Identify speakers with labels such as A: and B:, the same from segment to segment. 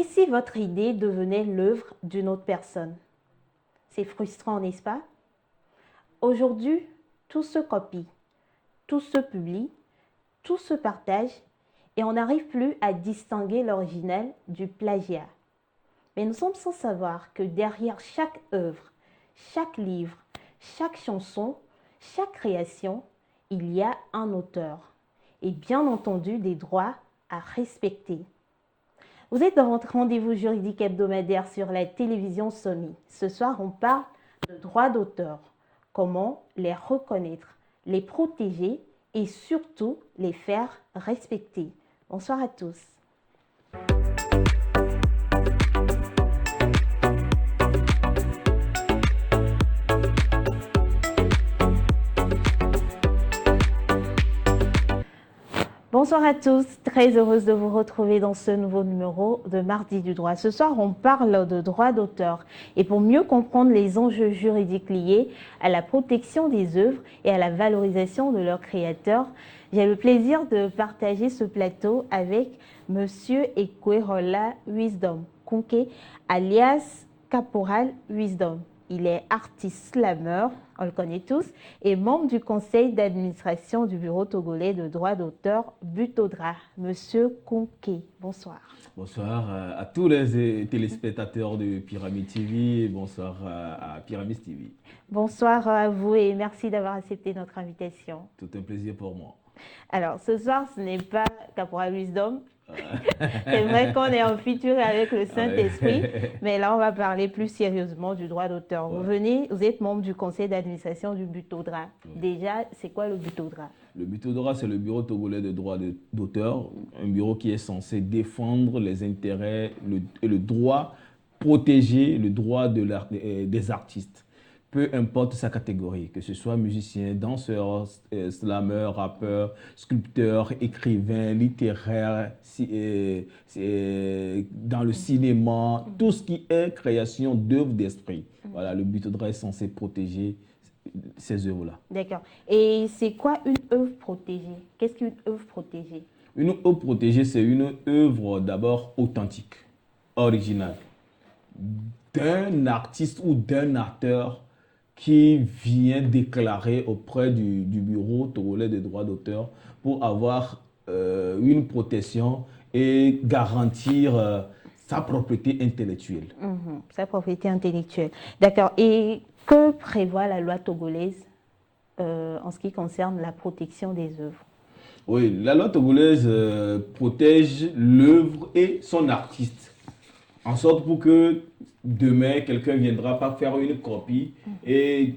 A: Et si votre idée devenait l'œuvre d'une autre personne? C'est frustrant, n'est-ce pas? Aujourd'hui, tout se copie, tout se publie, tout se partage et on n'arrive plus à distinguer l'original du plagiat. Mais nous sommes sans savoir que derrière chaque œuvre, chaque livre, chaque chanson, chaque création, il y a un auteur et bien entendu des droits à respecter. Vous êtes dans votre rendez-vous juridique hebdomadaire sur la télévision Somi. Ce soir, on parle de droits d'auteur, comment les reconnaître, les protéger et surtout les faire respecter. Bonsoir à tous. Bonsoir à tous, très heureuse de vous retrouver dans ce nouveau numéro de Mardi du droit. Ce soir, on parle de droit d'auteur et pour mieux comprendre les enjeux juridiques liés à la protection des œuvres et à la valorisation de leurs créateurs, j'ai le plaisir de partager ce plateau avec Monsieur Ekwerola Wisdom Kunke, alias Caporal Wisdom. Il est artiste slammer, on le connaît tous, et membre du conseil d'administration du bureau togolais de droit d'auteur Butodra. Monsieur Kunke, bonsoir.
B: Bonsoir à tous les téléspectateurs de Pyramide TV et bonsoir à Pyramide TV.
A: Bonsoir à vous et merci d'avoir accepté notre invitation.
B: Tout un plaisir pour moi.
A: Alors, ce soir, ce n'est pas Caporal Wisdom. C'est vrai qu'on est en feature avec le Saint-Esprit, mais là, on va parler plus sérieusement du droit d'auteur. Vous êtes membre du conseil d'administration du Butodra. Déjà, c'est quoi le Butodra?
B: Le Butodra, c'est le bureau togolais de droit d'auteur, un bureau qui est censé défendre les intérêts et le droit, protéger le droit des artistes. Peu importe sa catégorie, que ce soit musicien, danseur, slammer, rappeur, sculpteur, écrivain, littéraire, dans le cinéma, tout ce qui est création d'œuvres d'esprit. Voilà, le Butodra est censé protéger ces œuvres-là.
A: D'accord. Et c'est quoi une œuvre protégée? Qu'est-ce qu'une œuvre protégée?
B: Une œuvre protégée, c'est une œuvre d'abord authentique, originale, d'un artiste ou d'un acteur qui vient déclarer auprès du bureau togolais des droits d'auteur pour avoir une protection et garantir sa propriété intellectuelle.
A: Sa propriété intellectuelle. D'accord. Et que prévoit la loi togolaise en ce qui concerne la protection des œuvres?
B: Oui, la loi togolaise protège l'œuvre et son artiste, en sorte pour que demain, quelqu'un ne viendra pas faire une copie et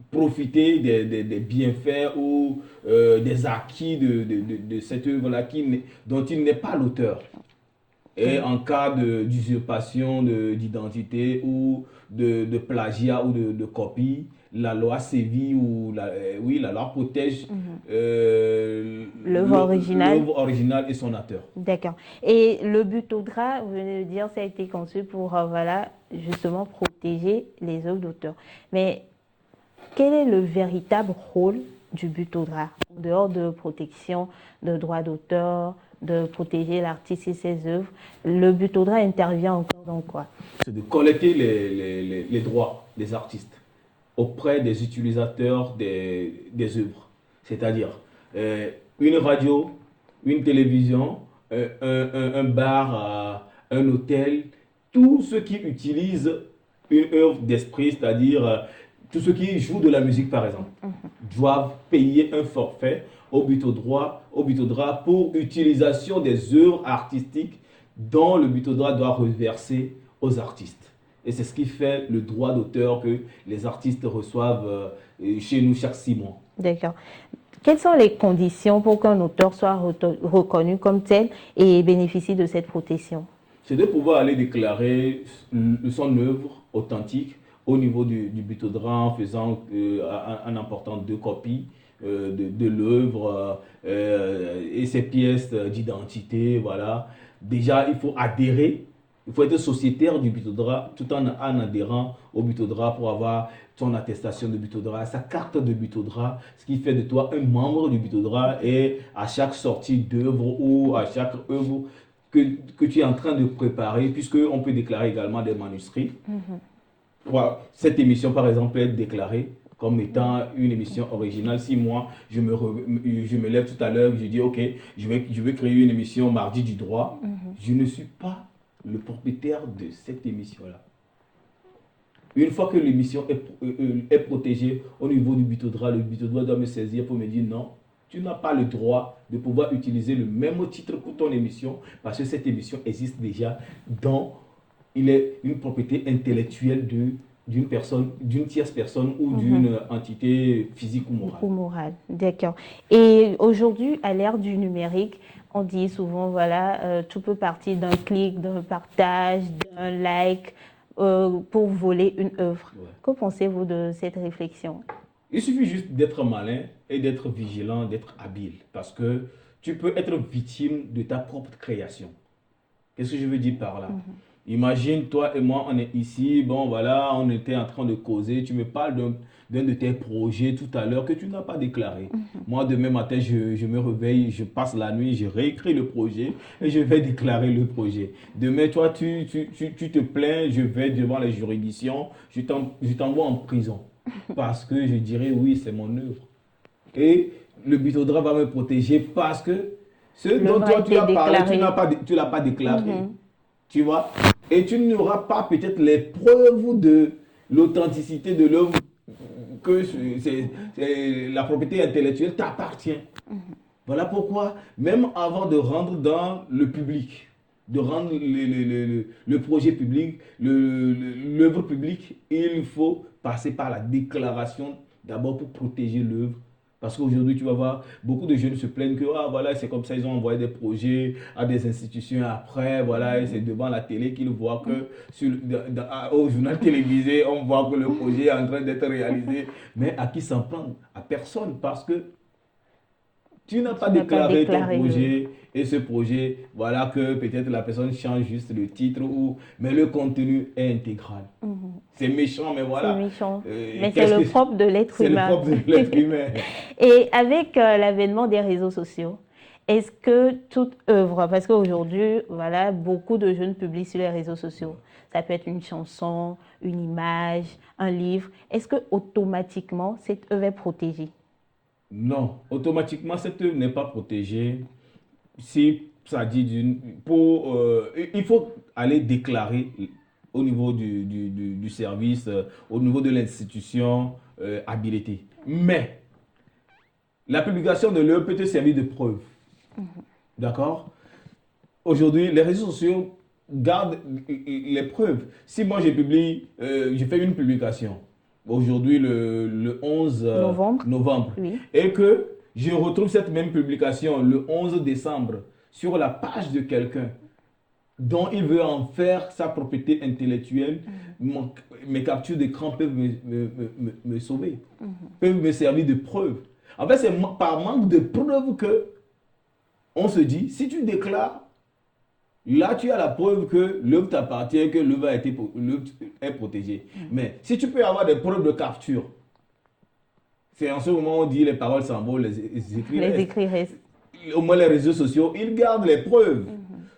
B: profiter des bienfaits ou des acquis de cette œuvre-là dont il n'est pas l'auteur. Et en cas d'usurpation d'identité ou de plagiat ou de copie, la loi sévit ou la loi protège
A: l'œuvre
B: originale et son auteur.
A: D'accord. Et le Butodra, vous venez de dire, ça a été conçu pour voilà, justement protéger les œuvres d'auteur. Mais quel est le véritable rôle du Butodra en dehors de protection de droits d'auteur, de protéger l'artiste et ses œuvres? Le Butodra intervient encore dans quoi?
B: C'est de collecter les droits des artistes auprès des utilisateurs des œuvres. C'est-à-dire une radio, une télévision, un bar, un hôtel, tous ceux qui utilisent une œuvre d'esprit, c'est-à-dire tous ceux qui jouent de la musique par exemple, doivent payer un forfait au Butodra pour utilisation des œuvres artistiques dont le Butodra doit reverser aux artistes. Et c'est ce qui fait le droit d'auteur que les artistes reçoivent chez nous chaque 6 mois.
A: D'accord. Quelles sont les conditions pour qu'un auteur soit reconnu comme tel et bénéficie de cette protection?
B: C'est de pouvoir aller déclarer son œuvre authentique au niveau du Butodra en apportant 2 copies de l'œuvre et ses pièces d'identité. Voilà. Déjà, il faut adhérer. Il faut être sociétaire du Butodra tout en adhérant au Butodra pour avoir son attestation de Butodra, sa carte de Butodra, ce qui fait de toi un membre du Butodra et à chaque sortie d'œuvre ou à chaque œuvre que tu es en train de préparer, puisqu'on peut déclarer également des manuscrits. Voilà, cette émission, par exemple, peut être déclarée comme étant une émission originale. Si moi, je me lève tout à l'heure, je dis, OK, je vais créer une émission mardi du droit, je ne suis pas le propriétaire de cette émission-là. Une fois que l'émission est protégée au niveau du bureau de droit, le bureau de droit doit me saisir pour me dire non, tu n'as pas le droit de pouvoir utiliser le même titre pour ton émission parce que cette émission existe déjà dans, il est une propriété intellectuelle d'une personne, d'une tierce personne ou d'une entité physique ou morale.
A: Ou morale, d'accord. Et aujourd'hui, à l'ère du numérique, on dit souvent, voilà, tout peut partir d'un clic, d'un partage, d'un like pour voler une œuvre.
B: Ouais.
A: Que pensez-vous de cette réflexion?
B: Il suffit juste d'être malin et d'être vigilant, d'être habile parce que tu peux être victime de ta propre création. Qu'est-ce que je veux dire par là? Imagine, toi et moi, on est ici, bon voilà, on était en train de causer, tu me parles d'un de tes projets tout à l'heure que tu n'as pas déclaré. Moi, demain matin, je me réveille, je passe la nuit, je réécris le projet et je vais déclarer le projet. Demain, toi, tu te plains, je vais devant les juridictions, je t'envoie en prison parce que je dirais oui, c'est mon œuvre. Et le bureau de droit va me protéger parce que ce dont toi tu as parlé, tu l'as pas déclaré. Tu vois? Et tu n'auras pas peut-être les preuves de l'authenticité de l'œuvre que la propriété intellectuelle t'appartient. Voilà pourquoi, même avant de rendre dans le public, de rendre le projet public, l'œuvre publique, il faut passer par la déclaration d'abord pour protéger l'œuvre. Parce qu'aujourd'hui, tu vas voir, beaucoup de jeunes se plaignent que ah, voilà, c'est comme ça, ils ont envoyé des projets à des institutions. Après, voilà, et c'est devant la télé qu'ils voient que au journal télévisé, on voit que le projet est en train d'être réalisé. Mais à qui s'en prendre? À personne, parce que tu n'as pas déclaré ton projet et ce projet, voilà que peut-être la personne change juste le titre, mais le contenu est intégral. C'est méchant, mais voilà.
A: C'est méchant. Mais c'est le propre de l'être humain.
B: C'est le propre de l'être humain.
A: Et avec l'avènement des réseaux sociaux, est-ce que toute œuvre, parce qu'aujourd'hui, voilà, beaucoup de jeunes publient sur les réseaux sociaux, ça peut être une chanson, une image, un livre, est-ce que automatiquement cette œuvre est protégée?
B: Non, automatiquement, cette œuvre n'est pas protégée. Si ça dit il faut aller déclarer au niveau du service, au niveau de l'institution habilitée. Mais la publication de l'œuvre peut te servir de preuve. D'accord? Aujourd'hui, les réseaux sociaux gardent les preuves. Si moi je fais une publication aujourd'hui le 11 novembre
A: oui.
B: Et que je retrouve cette même publication le 11 décembre sur la page de quelqu'un dont il veut en faire sa propriété intellectuelle, mes captures d'écran peuvent me sauver, peuvent me servir de preuve. En fait, c'est par manque de preuve que on se dit, si tu déclares, là, tu as la preuve que l'œuvre t'appartient, que l'œuvre est protégée. Mais si tu peux avoir des preuves de capture, c'est en ce moment où on dit les paroles s'envolent, les écrits restent. Au moins les réseaux sociaux, ils gardent les preuves.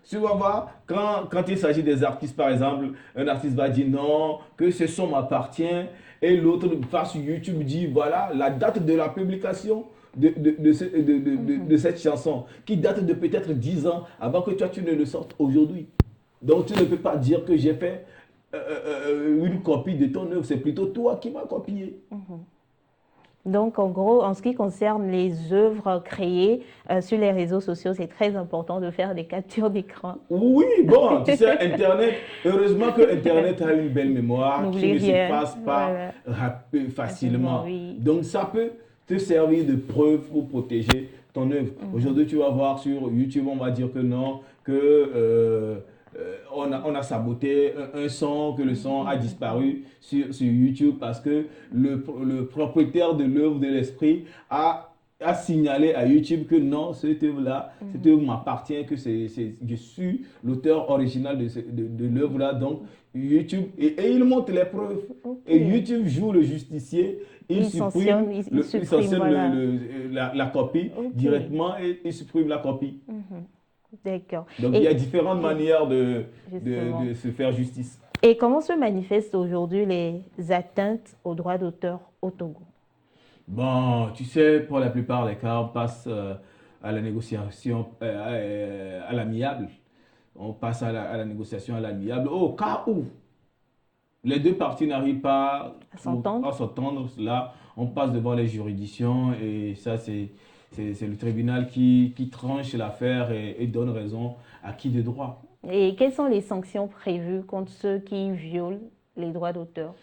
B: Tu vas voir, quand il s'agit des artistes, par exemple, un artiste va dire non, que ce son m'appartient, et l'autre face sur YouTube dit voilà la date de la publication de cette chanson, qui date de peut-être 10 ans avant que toi tu ne le sortes aujourd'hui. Donc tu ne peux pas dire que j'ai fait une copie de ton œuvre, c'est plutôt toi qui m'as copié.
A: Donc, en gros, en ce qui concerne les œuvres créées sur les réseaux sociaux, c'est très important de faire des captures d'écran.
B: Oui, bon, tu sais, Internet, heureusement que Internet a une belle mémoire qui ne se passe pas facilement. Oui. Donc, ça peut te servir de preuve pour protéger ton œuvre. Aujourd'hui, tu vas voir sur YouTube, on va dire que non, que on a saboté un son, que le son a disparu sur YouTube parce que le propriétaire de l'œuvre de l'esprit a signalé à YouTube que non, cette œuvre-là, cette œuvre m'appartient, que je suis l'auteur original de l'œuvre-là. Donc, YouTube, et il montre les preuves. Et YouTube joue le justicier, il supprime la copie directement et il supprime la copie.
A: D'accord.
B: Donc, il y a différentes manières
A: Justement.
B: de se faire justice.
A: Et comment se manifestent aujourd'hui les atteintes aux droits d'auteur au Togo?
B: Bon, tu sais, pour la plupart des cas, on passe à la négociation à l'amiable. On passe à la négociation à l'amiable. Au cas où les deux parties n'arrivent pas
A: À s'entendre?
B: à s'entendre, là, on passe devant les juridictions et ça, c'est le tribunal qui tranche l'affaire et donne raison à qui de droit.
A: Et quelles sont les sanctions prévues contre ceux qui violent les droits d'auteur?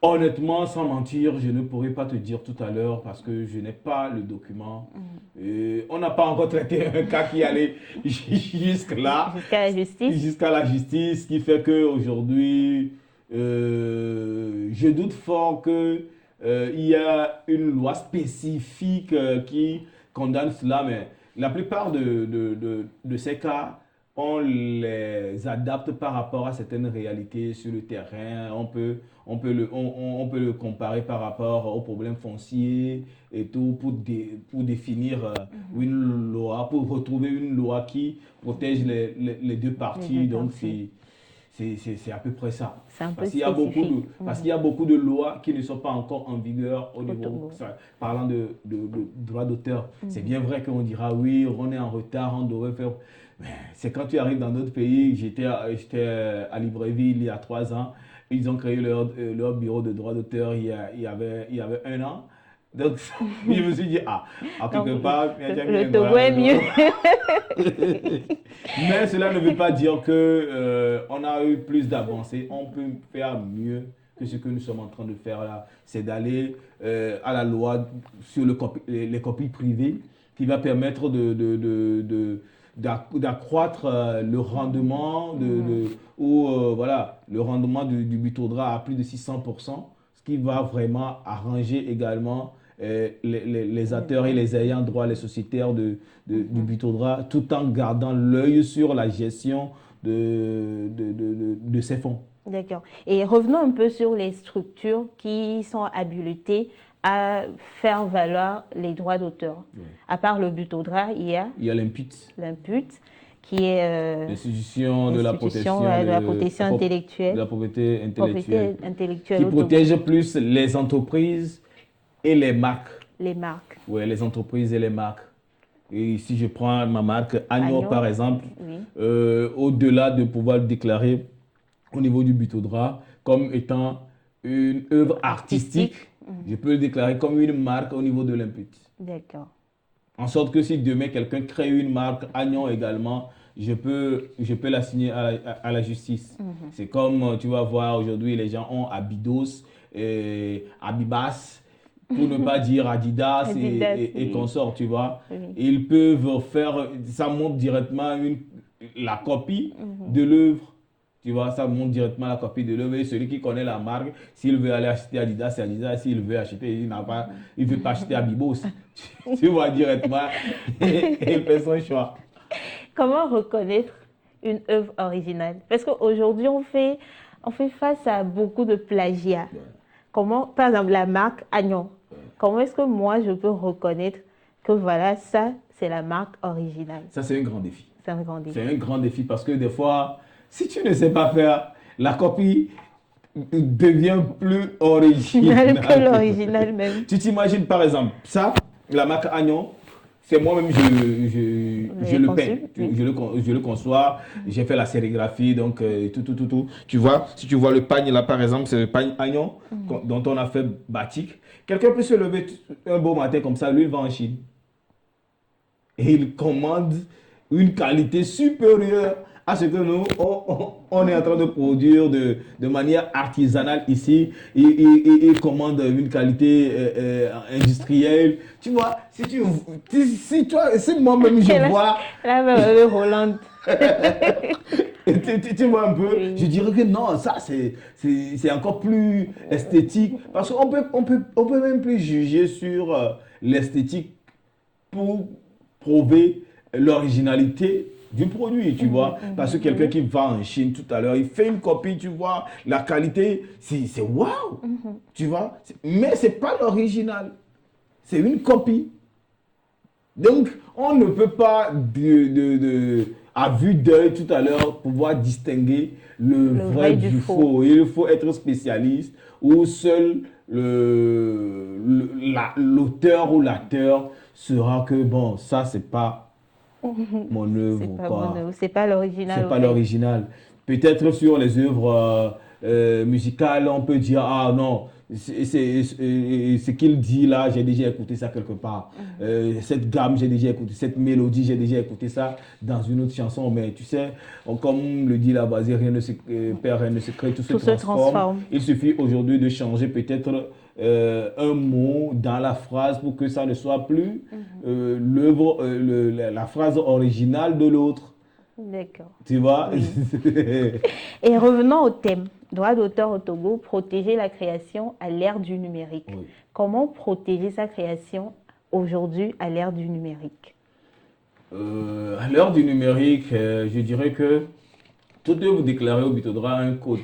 B: Honnêtement, sans mentir, je ne pourrais pas te dire tout à l'heure parce que je n'ai pas le document. On n'a pas encore traité un cas qui allait jusque-là,
A: Jusqu'à la justice?
B: jusqu'à la justice, ce qui fait qu'aujourd'hui, je doute fort que, il y a une loi spécifique qui condamne cela, mais la plupart de ces cas, on les adapte par rapport à certaines réalités sur le terrain. On peut le comparer par rapport aux problèmes fonciers et tout pour définir une loi, pour retrouver une loi qui protège les deux
A: Les
B: parties.
A: deux
B: Donc,
A: parties.
B: c'est à peu près ça.
A: C'est un peu
B: Parce qu'il y a beaucoup
A: spécifique.
B: parce qu'il y a beaucoup de lois qui ne sont pas encore en vigueur au
A: Au
B: niveau,
A: Togo.
B: parlant de droit d'auteur. C'est bien vrai qu'on dira oui, on est en retard, on devrait faire. Mais c'est quand tu arrives dans d'autres pays. J'étais à Libreville il y a 3 ans. Ils ont créé leur bureau de droit d'auteur il y avait un an. Donc, je me suis dit, à
A: Donc,
B: quelque part,
A: le Togo est mieux.
B: mais cela ne veut pas dire que on a eu plus d'avancées. On peut faire mieux que ce que nous sommes en train de faire là. C'est d'aller à la loi sur les copies privées qui va permettre d'accroître le rendement voilà, le rendement du Bitoudra à plus de 600%, ce qui va vraiment arranger également les acteurs et les ayants droit, les sociétaires du Bitoudra, tout en gardant l'œil sur la gestion de ces fonds.
A: D'accord. Et revenons un peu sur les structures qui sont habilitées à faire valoir les droits d'auteur.
B: Oui.
A: À part le Butaudra, il y a
B: Il y a l'IMPUT,
A: l'IMPUT, qui est
B: l'institution de la protection
A: de la protection
B: de
A: intellectuelle,
B: la propriété intellectuelle,
A: propriété intellectuelle
B: qui
A: au Togo.
B: protège plus les entreprises et les marques.
A: Les marques.
B: Oui, les entreprises et les marques. Et si je prends ma marque Agno,
A: Agno,
B: par exemple,
A: oui.
B: au-delà de pouvoir le déclarer au niveau du Bitoudra comme étant une œuvre artistique, je peux le déclarer comme une marque au niveau de l'IMPUT.
A: D'accord.
B: En sorte que si demain quelqu'un crée une marque Agnon également, je peux la signer à la justice. C'est comme tu vas voir aujourd'hui, les gens ont Abidos, Abibas, pour ne pas dire Adidas,
A: Adidas,
B: et
A: oui.
B: consorts, tu vois.
A: Oui.
B: Ils peuvent faire, ça montre directement la copie de l'œuvre. Tu vois, ça montre directement la copie de l'œuvre. Et celui qui connaît la marque, s'il veut aller acheter Adidas, c'est Adidas. S'il veut acheter, il veut pas acheter Abibos. Tu vois directement, et il fait son choix.
A: Comment reconnaître une œuvre originale? Parce qu'aujourd'hui, on fait face à beaucoup de plagiat.
B: Ouais.
A: Comment, par exemple, la marque Agnon, comment est-ce que moi, je peux reconnaître que voilà, ça, c'est la marque originale?
B: Ça, c'est un grand défi.
A: C'est un grand défi.
B: C'est un grand défi parce que des fois, si tu ne sais pas faire, la copie devient plus originale
A: Que l'original même.
B: Tu t'imagines par exemple, ça, la marque Agnon, c'est moi-même, je le peins,
A: Oui.
B: je le conçois, j'ai fait la sérigraphie, donc tout. Tu vois, si tu vois le pagne là par exemple, c'est le pagne Agnon dont on a fait batik. Quelqu'un peut se lever un beau matin comme ça, lui il va en Chine. Et il commande une qualité supérieure à ce que nous, on est en train de produire de manière artisanale ici. Il commande une qualité industrielle. Tu vois, si moi-même je vois,
A: Là, Roland.
B: tu vois un peu,
A: Oui.
B: je dirais que non, ça c'est encore plus esthétique. Parce qu'on peut même plus juger sur l'esthétique pour prouver l'originalité du produit, tu vois. Parce que quelqu'un qui va en Chine tout à l'heure, il fait une copie, tu vois, la qualité, c'est waouh, tu vois. Mais c'est pas l'original, c'est une copie. Donc, on ne peut pas à vue d'œil tout à l'heure, pouvoir distinguer le vrai du faux. Il faut être spécialiste ou seul l'auteur ou l'acteur saura que bon, ça, c'est pas mon œuvre
A: C'est
B: ou
A: pas mon
B: quoi.
A: œuvre, c'est pas
B: C'est
A: l'original au
B: pas
A: fait.
B: l'original. Peut-être sur les œuvres musicales, on peut dire, ah non, ce qu'il dit là, j'ai déjà écouté ça quelque part. Cette gamme, j'ai déjà écouté, cette mélodie, j'ai déjà écouté ça dans une autre chanson. Mais tu sais, comme le dit la base, rien ne se perd, rien ne se crée, tout se
A: Tout se
B: transforme.
A: transforme.
B: Il suffit aujourd'hui de changer peut-être un mot dans la phrase pour que ça ne soit plus l'œuvre, la phrase originale de l'autre.
A: D'accord.
B: Tu vois?
A: Oui. Et revenons au thème. Droit d'auteur au Togo, protéger la création à l'ère du numérique.
B: Oui.
A: Comment protéger sa création aujourd'hui à l'ère du numérique?
B: À l'heure du numérique, je dirais que tout est vous déclarer au Bitodra a un code.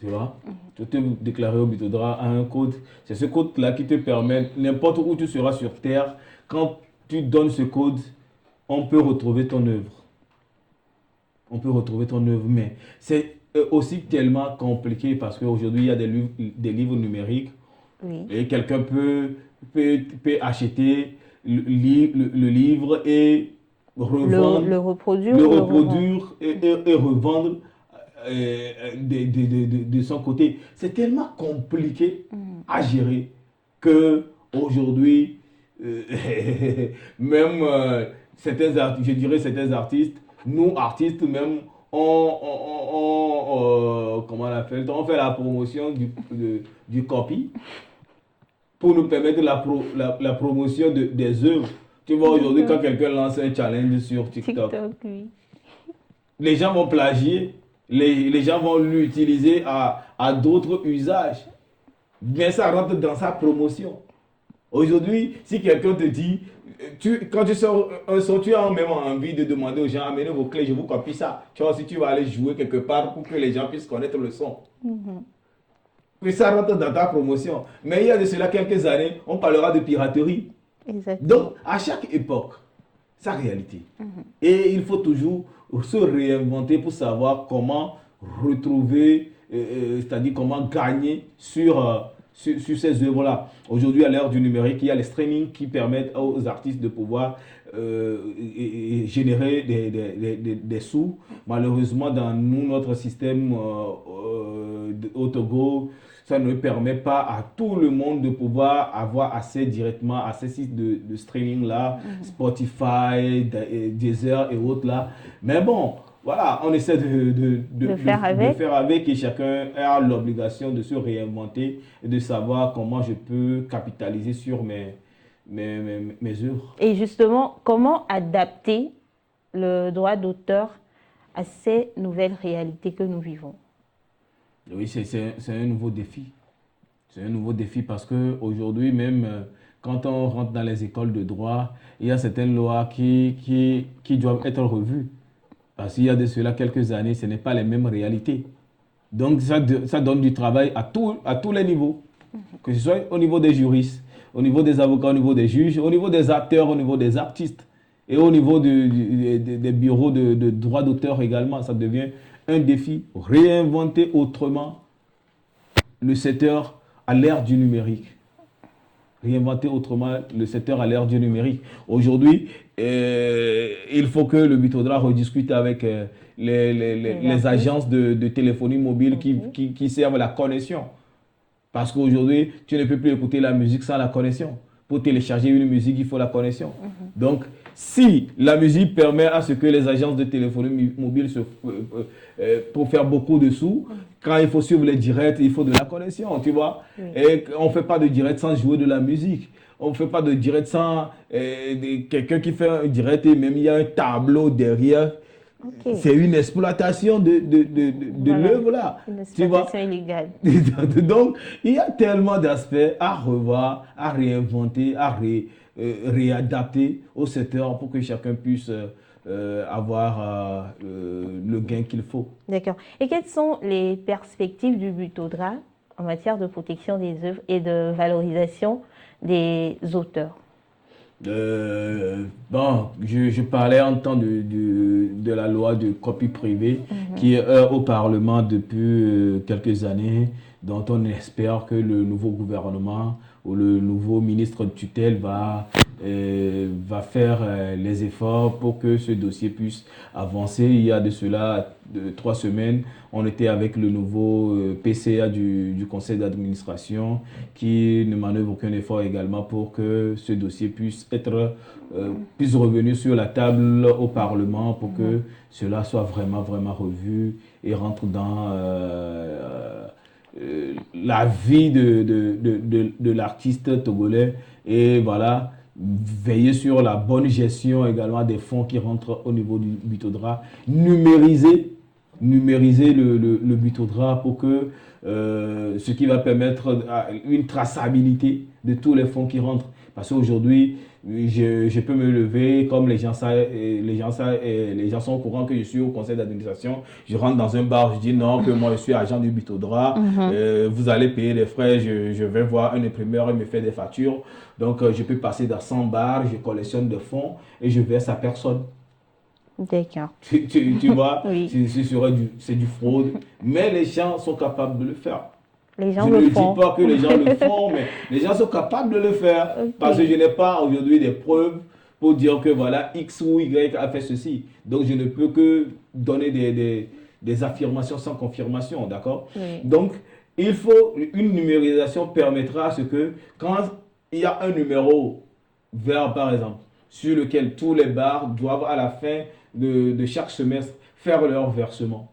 B: Tu vois? Tout est vous déclarer au Bitodra a un code. C'est ce code-là qui te permet, n'importe où tu seras sur Terre, quand tu donnes ce code, on peut retrouver ton œuvre. On peut retrouver ton œuvre, mais c'est aussi tellement compliqué parce qu'aujourd'hui, il y a des livres numériques
A: Oui.
B: et quelqu'un peut acheter le livre et revendre,
A: Le reproduire
B: le
A: ou le revendre?
B: reproduire et revendre de son côté. C'est tellement compliqué à gérer que aujourd'hui, même je dirais certains artistes, nous artistes même, comment on appelle, on fait la promotion du copy pour nous permettre la promotion des œuvres. Tu vois, aujourd'hui, quand
A: D'accord.
B: quelqu'un lance un challenge sur TikTok,
A: TikTok, oui.
B: les gens vont plagier, les gens vont l'utiliser à d'autres usages. Mais ça rentre dans sa promotion. Aujourd'hui, si quelqu'un te dit, quand tu sors un son, tu as même envie de demander aux gens, amenez vos clés, je vous copie ça. Tu vois, si tu vas aller jouer quelque part pour que les gens puissent connaître le son. Puis ça rentre dans ta promotion. Mais il y a de cela quelques années, on parlera de piraterie.
A: Exactement.
B: Donc, à chaque époque, sa réalité. Et il faut toujours se réinventer pour savoir comment retrouver, c'est-à-dire comment gagner sur ces œuvres-là. Aujourd'hui, à l'ère du numérique, il y a les streamings qui permettent aux artistes de pouvoir générer des sous. Malheureusement, dans notre système au Togo, ça ne permet pas à tout le monde de pouvoir avoir accès directement à ces sites de streaming là, Spotify, Deezer et autres là. Mais bon, voilà, on essaie
A: De faire avec.
B: faire avec et chacun a l'obligation de se réinventer et de savoir comment je peux capitaliser sur mes œuvres.
A: Et justement, comment adapter le droit d'auteur à ces nouvelles réalités que nous vivons?
B: Oui, c'est un nouveau défi. C'est un nouveau défi parce qu'aujourd'hui, même quand on rentre dans les écoles de droit, il y a certaines lois qui doivent être revues. Parce qu'il y a de cela quelques années, ce n'est pas les mêmes réalités. Donc, ça donne du travail à tous les niveaux. Que ce soit au niveau des juristes, au niveau des avocats, au niveau des juges, au niveau des acteurs, au niveau des artistes. Et au niveau des bureaux de droit d'auteur également, ça devient un défi. Réinventer autrement le secteur à l'ère du numérique. Réinventer autrement le secteur à l'ère du numérique. Aujourd'hui, il faut que le Bitodra rediscute avec les agences de téléphonie mobile qui servent la connexion. Parce qu'aujourd'hui, tu ne peux plus écouter la musique sans la connexion. Pour télécharger une musique, il faut la connexion. Donc, si la musique permet à ce que les agences de téléphonie mobile pour faire beaucoup de sous, quand il faut suivre les directs, il faut de la connexion, tu vois.
A: Oui.
B: Et on ne fait pas de direct sans jouer de la musique. On ne fait pas de direct sans quelqu'un qui fait un direct et même il y a un tableau derrière.
A: Ok.
B: C'est une exploitation de
A: Voilà.
B: l'œuvre là.
A: Une
B: Tu vois?
A: exploitation illégale.
B: Donc, il y a tellement d'aspects à revoir, à réinventer, réadapter au secteur pour que chacun puisse avoir le gain qu'il faut.
A: D'accord. Et quelles sont les perspectives du Butodra en matière de protection des œuvres et de valorisation des auteurs?
B: Bon, je parlais en temps de la loi de copie privée qui est au Parlement depuis quelques années, dont on espère que le nouveau gouvernement ou le nouveau ministre de tutelle va faire les efforts pour que ce dossier puisse avancer. Il y a de cela 3 semaines, on était avec le nouveau PCA du conseil d'administration qui ne manœuvre aucun effort également pour que ce dossier puisse revenir sur la table au Parlement pour que cela soit vraiment, vraiment revu et rentre dans la vie de l'artiste togolais et voilà, veiller sur la bonne gestion également des fonds qui rentrent au niveau du Butodra, numériser le Butodra pour que ce qui va permettre une traçabilité de tous les fonds qui rentrent. Parce qu'aujourd'hui, je peux me lever, comme les gens sont au courant que je suis au conseil d'administration, je rentre dans un bar, je dis non, que moi je suis agent du Butodra, vous allez payer les frais, je vais voir un imprimeur, il me fait des factures. Donc je peux passer dans 100 bars, je collectionne des fonds et je verse à personne.
A: D'accord.
B: Tu vois,
A: Oui.
B: c'est du fraude, mais les gens sont capables de le faire.
A: Les gens
B: Je
A: le
B: ne dis
A: font.
B: pas que les gens le font, mais les gens sont capables de le faire.
A: Ok.
B: Parce que je n'ai pas aujourd'hui des preuves pour dire que voilà, X ou Y a fait ceci. Donc je ne peux que donner des affirmations sans confirmation, d'accord?
A: Oui.
B: Donc une numérisation permettra à ce que quand il y a un numéro vert par exemple, sur lequel tous les bars doivent à la fin de chaque semestre faire leur versement.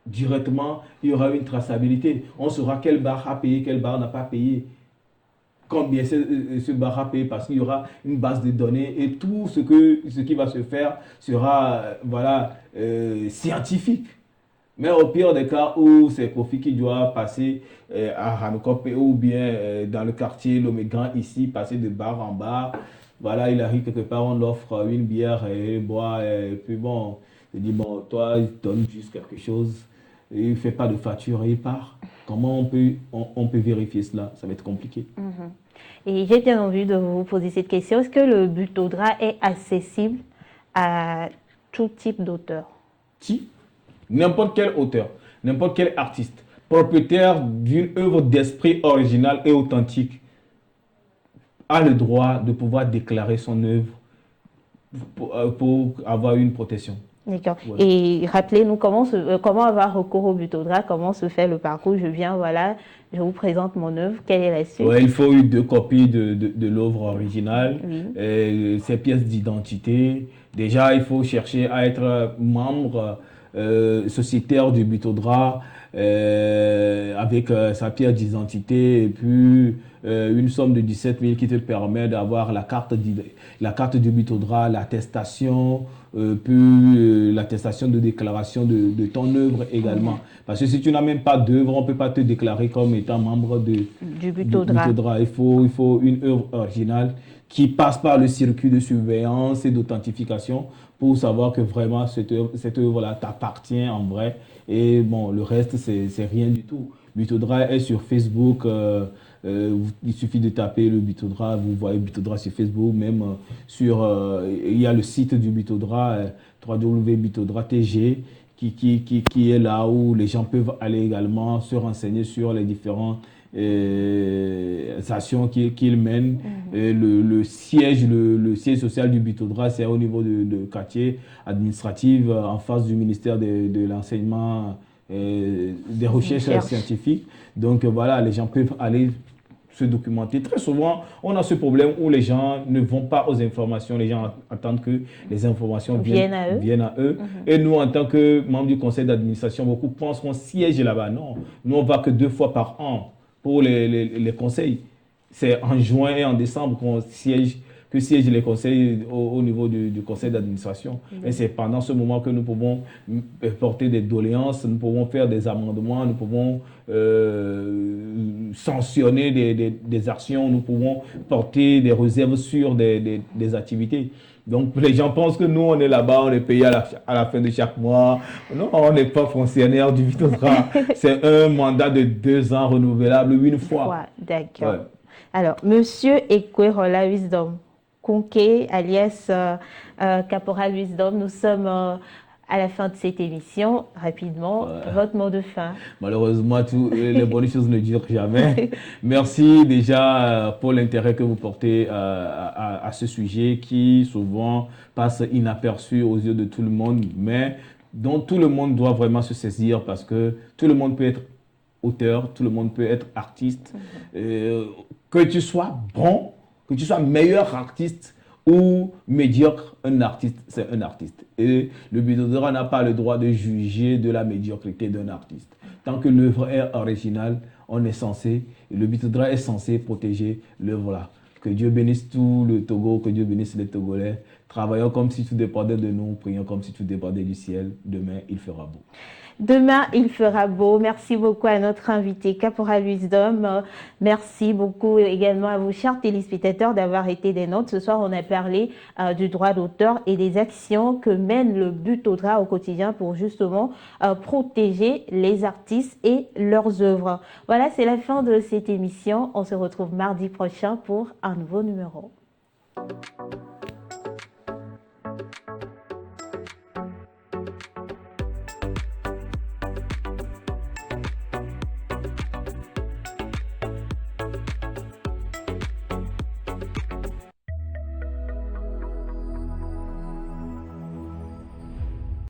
B: Directement, il y aura une traçabilité. On saura quel bar a payé, quel bar n'a pas payé. Combien ce bar a payé parce qu'il y aura une base de données et tout ce qui va se faire sera scientifique. Mais au pire des cas où c'est Kofi qui doit passer à Hanokop ou bien dans le quartier Lomégan ici, passer de bar en bar, voilà, il arrive quelque part, on offre une bière et il boit et puis bon, il dit bon, toi, il te donne juste quelque chose, il ne fait pas de facture et il part. Comment on peut vérifier cela? Ça va être compliqué.
A: Et j'ai bien envie de vous poser cette question. Est-ce que le Butodra est accessible à tout type d'auteur?
B: Si, n'importe quel auteur, n'importe quel artiste, propriétaire d'une œuvre d'esprit originale et authentique, a le droit de pouvoir déclarer son œuvre pour avoir une protection.
A: D'accord.
B: Voilà.
A: Et rappelez-nous comment avoir recours au Butodra, comment se fait le parcours. Je viens, voilà, je vous présente mon œuvre. Quelle est la suite?
B: Ouais, il faut 2 copies de l'œuvre originale,
A: Oui.
B: ses pièces d'identité. Déjà, il faut chercher à être membre sociétaire du Butodra avec sa pièce d'identité et puis une somme de 17 000 qui te permet d'avoir la carte du Butodra, l'attestation, puis l'attestation de déclaration de ton œuvre également. Parce que si tu n'as même pas d'œuvre, on ne peut pas te déclarer comme étant membre du Butodra. Il faut une œuvre originale qui passe par le circuit de surveillance et d'authentification pour savoir que vraiment cette œuvre-là t'appartient en vrai. Et bon, le reste, c'est rien du tout. Butodra est sur Facebook. Il suffit de taper le Butodra, vous voyez Butodra sur Facebook, même il y a le site du Butodra, www.butodra.tg, qui est là où les gens peuvent aller également se renseigner sur les différentes actions qu'ils mènent. Le siège social du Butodra, c'est au niveau de quartier administratif, en face du ministère de l'enseignement, des recherches scientifiques. Donc voilà, les gens peuvent aller se documenter. Très souvent, on a ce problème où les gens ne vont pas aux informations. Les gens attendent que les informations viennent à eux. Et nous, en tant que membres du conseil d'administration, beaucoup pensent qu'on siège là-bas. Non, nous, on ne va que 2 fois par an pour les conseils. C'est en juin et en décembre que siègent les conseils au niveau du conseil d'administration. Et c'est pendant ce moment que nous pouvons porter des doléances, nous pouvons faire des amendements, nous pouvons sanctionner des actions, nous pouvons porter des réserves sur des activités. Donc les gens pensent que nous, on est là-bas, on est payé à la fin de chaque mois. Non, on n'est pas fonctionnaire du Butodra. C'est un mandat de 2 ans renouvelable une fois.
A: D'accord. Ouais. Alors, Monsieur Ekwerola Wisdom, Konke, alias Caporal Wisdom, nous sommes à la fin de cette émission. Rapidement, votre mot de fin.
B: Malheureusement, les bonnes choses ne durent jamais. Merci déjà pour l'intérêt que vous portez à ce sujet qui souvent passe inaperçu aux yeux de tout le monde, mais dont tout le monde doit vraiment se saisir parce que tout le monde peut être auteur, tout le monde peut être artiste. Que tu sois bon, que tu sois meilleur artiste ou médiocre, un artiste, c'est un artiste. Et le Bitodrah n'a pas le droit de juger de la médiocrité d'un artiste. Tant que l'œuvre est originale, on est censé, le Bitodrah est censé protéger l'œuvre là. Que Dieu bénisse tout le Togo, que Dieu bénisse les Togolais. Travaillons comme si tout dépendait de nous, prions comme si tout dépendait du ciel. Demain, il fera beau.
A: Demain, il fera beau. Merci beaucoup à notre invité, Caporal Wisdom. Merci beaucoup également à vous, chers téléspectateurs, d'avoir été des nôtres. Ce soir, on a parlé du droit d'auteur et des actions que mène le Bitodrah au quotidien pour justement protéger les artistes et leurs œuvres. Voilà, c'est la fin de cette émission. On se retrouve mardi prochain pour un nouveau numéro.